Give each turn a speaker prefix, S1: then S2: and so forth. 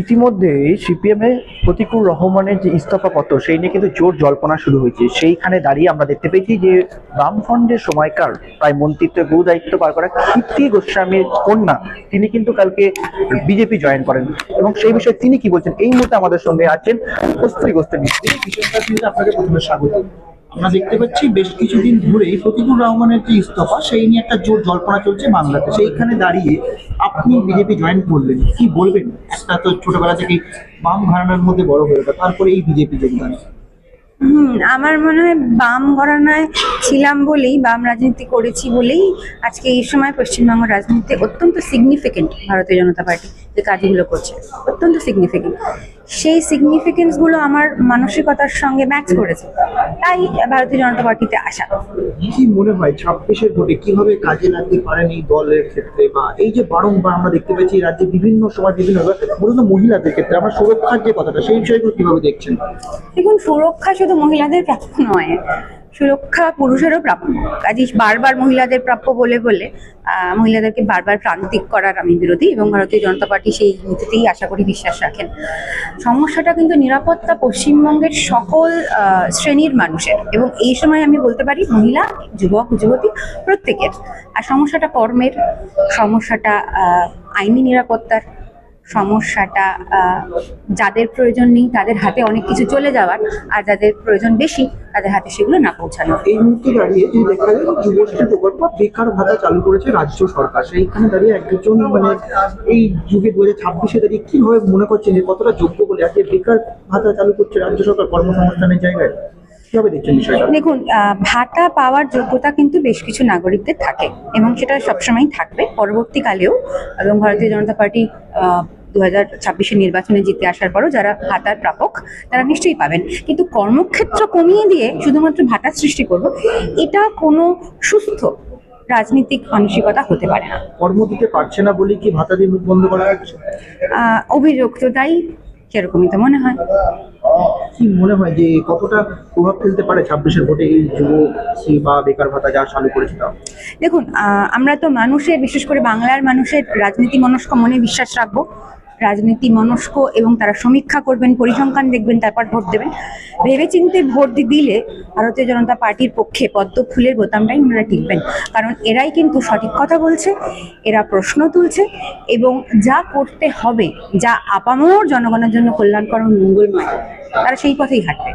S1: ইতিমধ্যে সিপিএম এ প্রতিকুর রহমানের যে ইস্তফাপত্র সেই নিয়ে কিন্তু জোর জল্পনা শুরু হয়েছে। সেইখানে দাঁড়িয়ে আমরা দেখতে পেয়েছি যে বামফ্রন্টের সময়কার প্রায় মন্ত্রিত্বের গুরু দায়িত্ব পার করা কীর্তি গোস্বামীর কন্যা তিনি কিন্তু কালকে বিজেপি জয়েন করেন, এবং সেই বিষয়ে তিনি কি বলছেন এই মুহূর্তে আমাদের সঙ্গে আছেন কস্তুরী গোস্বামী। আপনাকে প্রথমে স্বাগত। আমরা দেখতে পাচ্ছি বেশ কিছুদিন ধরেই ফতিকুর রহমানের যে ইস্তফা সেই নিয়ে একটা জোর জল্পনা চলছে বাংলাতে। সেইখানে দাঁড়িয়ে আপনি বিজেপি জয়েন করলেন, কি বলবেন? একটা তো ছোটবেলা থেকেই বাম ঘরানার মধ্যে বড় হয়ে ওঠা, তারপরে এই বিজেপি যোগদান।
S2: আমার মনে হয় বাম ঘরানায় ছিলাম বলেই, বাম রাজনীতি করেছি বলেই আজকে এই সময় পশ্চিমবঙ্গ রাজনীতিতে অত্যন্ত সিগনিফিকেন্ট ভারতীয় জনতা পার্টি যে কাজগুলো করছে, অত্যন্ত সিগনিফিকেন্ট। সেই সিগনিফিকেন্সগুলো আমার মানসিকতার সঙ্গে ম্যাচ করেছে, তাই ভারতীয় জনতা পার্টিতে আসা।
S1: কি মনে হয় 26-এর ভোটে কিভাবে কাজে লাগতে পারেন এই দলের ক্ষেত্রে, বা এই যে বারংবার আমরা দেখতে পাচ্ছি রাজ্যে বিভিন্ন সময় বিভিন্ন মূলত মহিলাদের ক্ষেত্রে আমরা সুরক্ষার যে কথাটা সেই বিষয়গুলো কিভাবে দেখছেন?
S2: দেখুন, সুরক্ষা শুধু মহিলাদের প্রাপ্য নয়, সুরক্ষা পুরুষেরও প্রাপ্য। কাজে বারবার মহিলাদের প্রাপ্য বলে বলে মহিলাদেরকে বারবার প্রান্তিক করার আমি বিরোধী, এবং ভারতীয় জনতা পার্টি সেই নীতিতেই আশা করি বিশ্বাস রাখেন। সমস্যাটা কিন্তু নিরাপত্তা পশ্চিমবঙ্গের সকল শ্রেণীর মানুষের, এবং এই সময় আমি বলতে পারি মহিলা, যুবক, যুবতী প্রত্যেকের। আর সমস্যাটা কর্মের, সমস্যাটা আইনি নিরাপত্তার, সমস্যাটা যাদের প্রয়োজন নেই তাদের হাতে অনেক কিছু চলে যাওয়ার, আর যাদের প্রয়োজন বেশি তাদের হাতে সেগুলো না পৌঁছানো।
S1: এই মুহূর্তে দাঁড়িয়ে যদি দেখা যায় যুবশ্রী প্রকল্প বেকার ভাতা চালু করেছে রাজ্য সরকার, সেইখানে দাঁড়িয়ে একজন এই যুগে 2026-এ দাঁড়িয়ে কিভাবে মনে করছেন যে কতটা যোগ্য বলে আজকে বেকার ভাতা চালু করছে রাজ্য সরকার কর্মসংস্থানের জায়গায়? কিভাবে দেখছেন বিষয়টা?
S2: দেখুন, ভাতা পাওয়ার যোগ্যতা কিন্তু বেশ কিছু নাগরিকদের থাকে, এবং সেটা সবসময় থাকবে পরবর্তীকালেও। এবং ভারতীয় জনতা পার্টি 2026-এর নির্বাচনে জিতে আসার পরও যারা ভাতার প্রাপক তারা নিশ্চয়ই পাবেন, কিন্তু কর্মক্ষেত্র কমিয়ে দিয়ে শুধুমাত্র ভাতা সৃষ্টি করব, এটা কোনো সুস্থ রাজনৈতিক মানসিকতা হতে পারে না।
S1: কর্ম দিতে পারছে না বলে কি ভাতা দিয়ে মুখ বন্ধ করা হচ্ছে?
S2: অভিযোগ তো তাই, সেরকমই তো মনে হয়।
S1: কি মনে হয় যে কতটা প্রভাব ফেলতে পারে 26-এর ভোটে এই যুবশ্রী বা বেকার ভাতা যা চালু করেছে?
S2: দেখুন, আমরা তো মানুষের, বিশেষ করে বাংলার মানুষের রাজনীতি মনস্ক মনে বিশ্বাস রাখবো। রাজনীতি মনস্ক, এবং তারা সমীক্ষা করবেন, পরিসংখ্যান দেখবেন, তারপর ভোট দেবেন। ভেবেচিন্তে ভোট দিলে ভারতীয় জনতা পার্টির পক্ষে পদ্ম ফুলের বোতামটাই ওনারা টিপবেন, কারণ এরাই কিন্তু সঠিক কথা বলছে, এরা প্রশ্ন তুলছে, এবং যা করতে হবে, যা আপামর জনগণের জন্য কল্যাণকর মঙ্গলময়, তারা সেই পথেই হাঁটবে।